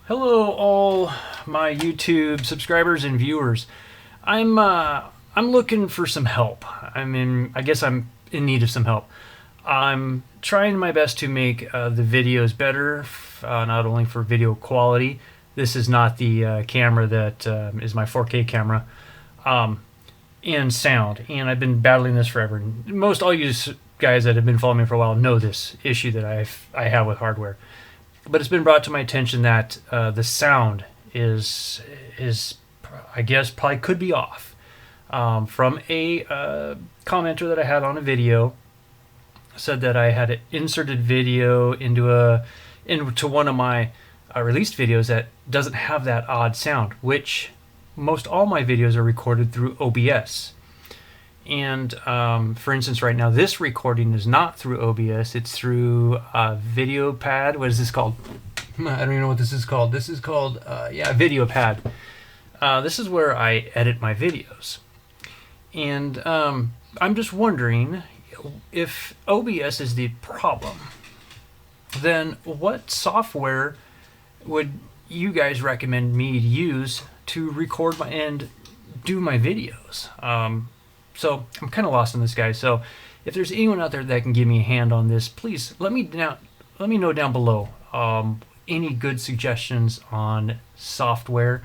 Hello all my YouTube subscribers and viewers. I'm looking for some help. I guess I'm in need of some help. I'm trying my best to make the videos better, not only for video quality. This is not the camera that is my 4K camera, and sound. And I've been battling this forever. Most all you guys that have been following me for a while know this issue that I have with hardware. But it's been brought to my attention that the sound is I guess probably could be off. From a commenter that I had on a video, said that I had inserted video into one of my released videos that doesn't have that odd sound, which most all my videos are recorded through OBS. And for instance, right now this recording is not through OBS, it's through Video Pad. What is this called? I don't even know what this is called. This is called Video Pad. This is where I edit my videos. And I'm just wondering, if OBS is the problem, then what software would you guys recommend me to use to record and do my videos? So I'm kind of lost on this, guys. So if there's anyone out there that can give me a hand on this, please let me know down below any good suggestions on software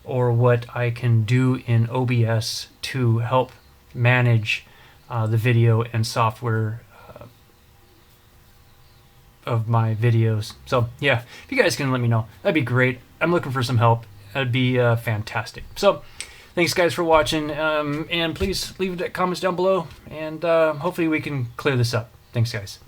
or what I can do in OBS to help manage the video and software of my videos. So yeah, if you guys can let me know, that'd be great. I'm looking for some help. That'd be fantastic. So thanks guys for watching, and please leave comments down below, and hopefully we can clear this up. Thanks guys.